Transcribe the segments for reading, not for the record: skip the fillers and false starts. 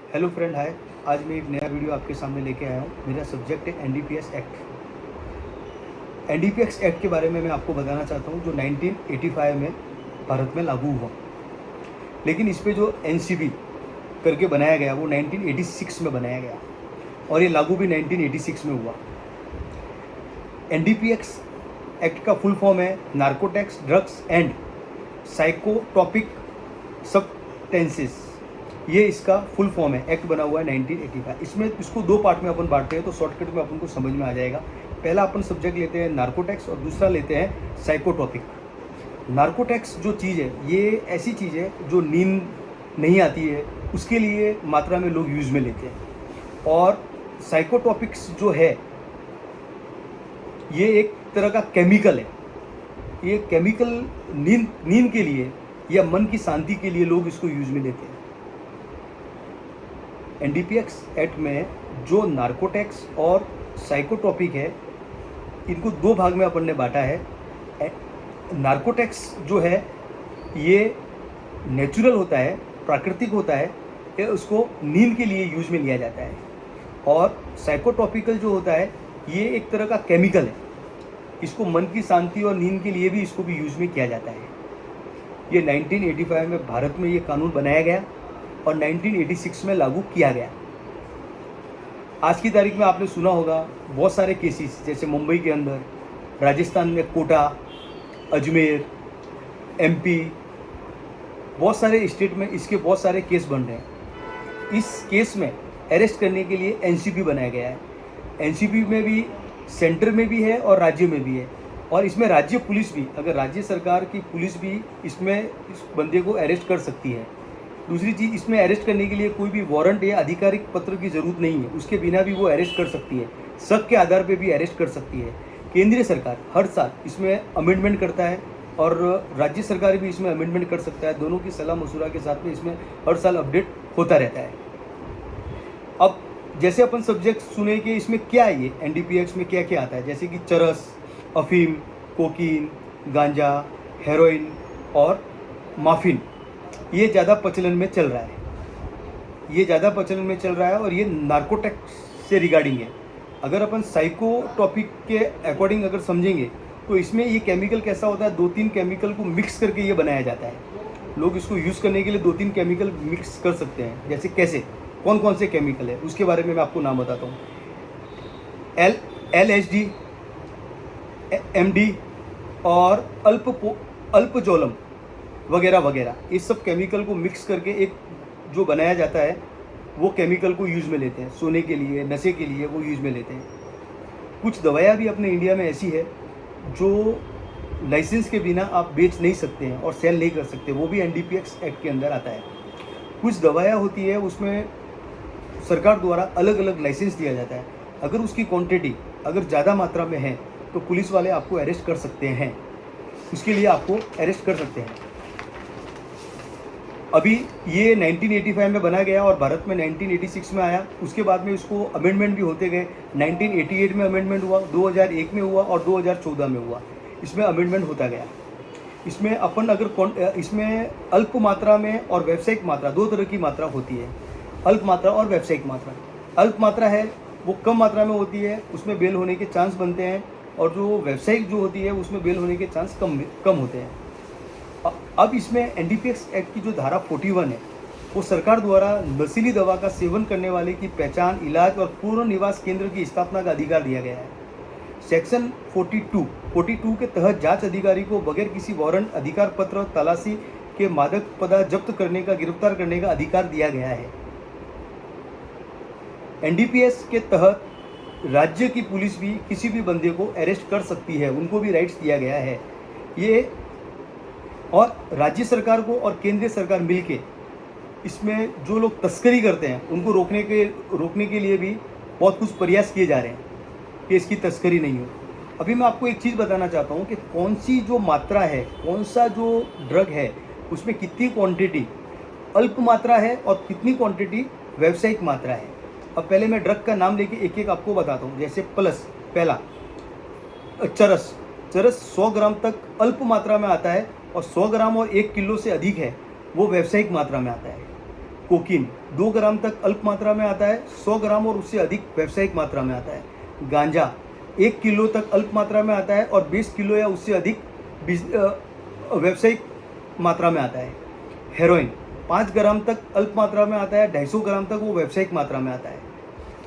Hello friend, हाय। आज मैं एक नया वीडियो आपके सामने लेके आया हूँ। मेरा सब्जेक्ट है एनडीपीएस एक्ट। एनडीपीएस एक्ट के बारे में मैं आपको बताना चाहता हूँ, जो 1985 में भारत में लागू हुआ। लेकिन इस पे जो एनसीबी करके बनाया गया वो 1986 में बनाया गया, और ये लागू भी 1986 में हुआ। एनडीपीएस एक्ट का फुल फॉर्म है narcotics, drugs and psychotropic substances. ये इसका फुल फॉर्म है। एक्ट बना हुआ है 1985। इसमें इसको दो पार्ट में अपन बांटते हैं, तो शॉर्टकट में अपन को समझ में आ जाएगा। पहला अपन सब्जेक्ट लेते हैं नार्कोटिक्स और दूसरा लेते हैं साइकोट्रॉपिक। नार्कोटिक्स जो चीज़ है, ये ऐसी चीज़ है जो नींद नहीं आती है, उसके लिए मात्रा में लोग यूज़ में लेते हैं। और साइकोट्रॉपिक्स जो है, ये एक तरह का केमिकल है। ये केमिकल नींद के लिए या मन की शांति के लिए लोग इसको यूज़ में लेते हैं। एनडीपीएस एक्ट में जो नार्कोटिक्स और साइकोट्रॉपिक है, इनको दो भाग में अपन ने बांटा है। नार्कोटिक्स जो है ये नेचुरल होता है, प्राकृतिक होता है, ये उसको नींद के लिए यूज में लिया जाता है। और साइकोट्रॉपिकल जो होता है, ये एक तरह का केमिकल है, इसको मन की शांति और नींद के लिए भी इसको भी यूज में किया जाता है। ये 1985 में भारत में ये कानून बनाया गया और 1986 में लागू किया गया। आज की तारीख में आपने सुना होगा बहुत सारे केसेस, जैसे मुंबई के अंदर, राजस्थान में कोटा, अजमेर, एमपी, बहुत सारे स्टेट में इसके बहुत सारे केस बन रहे हैं। इस केस में अरेस्ट करने के लिए एनसीबी बनाया गया है। एनसीबी में भी सेंटर में भी है और राज्य में भी है, और इसमें राज्य पुलिस भी, अगर राज्य सरकार की पुलिस भी इसमें इस बंदे को अरेस्ट कर सकती है। दूसरी चीज़, इसमें अरेस्ट करने के लिए कोई भी वारंट या आधिकारिक पत्र की ज़रूरत नहीं है, उसके बिना भी वो अरेस्ट कर सकती है। शक के आधार पे भी अरेस्ट कर सकती है। केंद्रीय सरकार हर साल इसमें अमेंडमेंट करता है और राज्य सरकार भी इसमें अमेंडमेंट कर सकता है। दोनों की सलाह मशुरा के साथ में इसमें हर साल अपडेट होता रहता है। अब जैसे अपन सब्जेक्ट सुने कि इसमें क्या है, ये एनडीपीएस में क्या क्या आता है, जैसे कि चरस, अफीम, कोकीन, गांजा, हेरोइन और माफिन, ये ज़्यादा प्रचलन में चल रहा है। ये ज़्यादा प्रचलन में चल रहा है और ये नार्कोटिक्स से रिगार्डिंग है। अगर अपन साइकोट्रॉपिक के अकॉर्डिंग अगर समझेंगे तो इसमें ये केमिकल कैसा होता है, 2-3 केमिकल को मिक्स करके ये बनाया जाता है। लोग इसको यूज़ करने के लिए 2-3 केमिकल मिक्स कर सकते हैं। जैसे कैसे, कौन कौन से केमिकल है उसके बारे में मैं आपको नाम बताता हूँ। LSD, MD और अल्पजोलम वगैरह वगैरह, इस सब केमिकल को मिक्स करके एक जो बनाया जाता है, वो केमिकल को यूज़ में लेते हैं। सोने के लिए, नशे के लिए वो यूज़ में लेते हैं। कुछ दवाइयाँ भी अपने इंडिया में ऐसी है जो लाइसेंस के बिना आप बेच नहीं सकते हैं और सेल नहीं कर सकते, वो भी एनडीपीएस एक्ट के अंदर आता है। कुछ दवाइयाँ होती है, उसमें सरकार द्वारा अलग अलग लाइसेंस दिया जाता है। अगर उसकी क्वांटिटी अगर ज़्यादा मात्रा में है तो पुलिस वाले आपको अरेस्ट कर सकते हैं, उसके लिए आपको अरेस्ट कर सकते हैं। अभी ये 1985 में बना गया और भारत में 1986 में आया। उसके बाद में इसको अमेंडमेंट भी होते गए। 1988 में अमेंडमेंट हुआ, 2001 में हुआ और 2014 में हुआ। इसमें अमेंडमेंट होता गया। इसमें अपन अगर इसमें अल्प मात्रा में और व्यावसायिक मात्रा, दो तरह की मात्रा होती है, अल्प मात्रा और व्यावसायिक मात्रा। अल्प मात्रा है वो कम मात्रा में होती है, उसमें बेल होने के चांस बनते हैं, और जो व्यावसायिक जो होती है उसमें बेल होने के चांस कम होते हैं। अब इसमें एनडीपीएस एक्ट की जो धारा 41 है, वो सरकार द्वारा नशीली दवा का सेवन करने वाले की पहचान, इलाज और पूर्ण निवास केंद्र की स्थापना का अधिकार दिया गया है। सेक्शन 42 के तहत जांच अधिकारी को बगैर किसी वारंट, अधिकार पत्र, तलाशी के मादक पदार्थ जब्त करने का, गिरफ्तार करने का अधिकार दिया गया है। एनडीपीएस के तहत राज्य की पुलिस भी किसी भी बंदे को अरेस्ट कर सकती है, उनको भी राइट्स दिया गया है। ये और राज्य सरकार को और केंद्रीय सरकार मिलके इसमें जो लोग तस्करी करते हैं उनको रोकने के लिए भी बहुत कुछ प्रयास किए जा रहे हैं कि इसकी तस्करी नहीं हो। अभी मैं आपको एक चीज़ बताना चाहता हूँ कि कौन सी जो मात्रा है, कौन सा जो ड्रग है, उसमें कितनी क्वांटिटी अल्प मात्रा है और कितनी क्वांटिटी व्यावसायिक मात्रा है। अब पहले मैं ड्रग का नाम लेके एक एक आपको बताता हूँ। जैसे पहला चरस 100 ग्राम तक अल्प मात्रा में आता है, और 100 ग्राम और 1 किलो से अधिक है वो व्यावसायिक मात्रा में आता है। कोकीन 2 ग्राम तक अल्प मात्रा में आता है, 100 ग्राम और उससे अधिक व्यावसायिक मात्रा में आता है। गांजा 1 किलो तक अल्प मात्रा में आता है और 20 किलो या उससे अधिक व्यावसायिक मात्रा में आता है। हेरोइन 5 ग्राम तक अल्प मात्रा में आता है, 250 ग्राम तक वो व्यावसायिक मात्रा में आता है।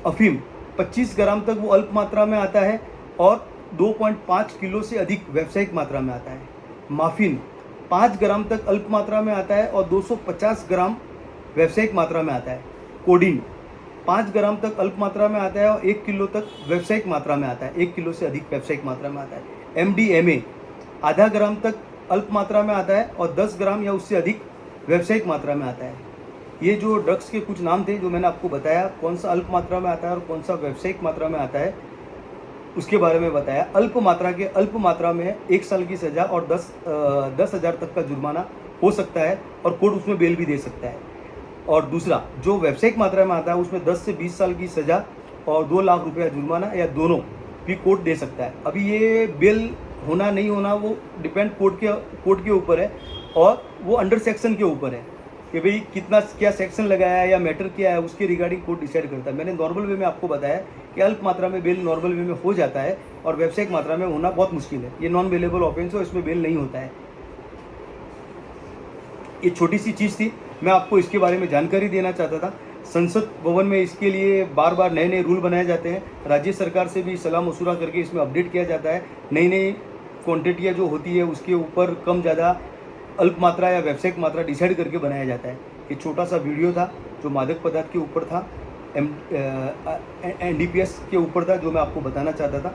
अफीम 25 ग्राम तक वो अल्प मात्रा में आता है और 2.5 किलो से अधिक व्यावसायिक मात्रा में आता है। माफिन 5 ग्राम तक अल्प मात्रा में आता है और 250 ग्राम व्यावसायिक मात्रा में आता है। कोडीन 5 ग्राम तक अल्प मात्रा में आता है और 1 किलो तक व्यावसायिक मात्रा में आता है, 1 किलो से अधिक व्यावसायिक मात्रा में आता है। MDMA आधा ग्राम तक अल्प मात्रा में आता है और 10 ग्राम या उससे अधिक व्यावसायिक मात्रा में आता है। ये जो ड्रग्स के कुछ नाम थे जो मैंने आपको बताया, कौन सा अल्प मात्रा में आता है और कौन सा व्यावसायिक मात्रा में आता है, उसके बारे में बताया। अल्प मात्रा में 1 साल की सज़ा और 10,000 तक का जुर्माना हो सकता है और कोर्ट उसमें बेल भी दे सकता है। और दूसरा जो व्यावसायिक मात्रा में आता है उसमें 10 से 20 साल की सज़ा और 2 लाख रुपया जुर्माना या दोनों भी कोर्ट दे सकता है। अभी ये बेल होना नहीं होना वो डिपेंड कोर्ट के ऊपर है और वो अंडर सेक्शन के ऊपर है कि भाई कितना क्या सेक्शन लगाया है या मैटर क्या है, उसके रिगार्डिंग कोर्ट डिसाइड करता है। मैंने नॉर्मल वे में आपको बताया कि अल्प मात्रा में बेल नॉर्मल वे में हो जाता है और व्यावसायिक मात्रा में होना बहुत मुश्किल है। ये नॉन बेलेबल ऑफेंस है, इसमें बेल नहीं होता है। ये छोटी सी चीज़ थी, मैं आपको इसके बारे में जानकारी देना चाहता था। संसद भवन में इसके लिए बार बार नए नए रूल बनाए जाते हैं, राज्य सरकार से भी सलाह मशुरा करके इसमें अपडेट किया जाता है। नई नई क्वांटिटियाँ जो होती है उसके ऊपर कम ज़्यादा अल्प मात्रा या व्यावसायिक मात्रा डिसाइड करके बनाया जाता है। ये छोटा सा वीडियो था जो मादक पदार्थ के ऊपर था, NDPS के ऊपर था, जो मैं आपको बताना चाहता था।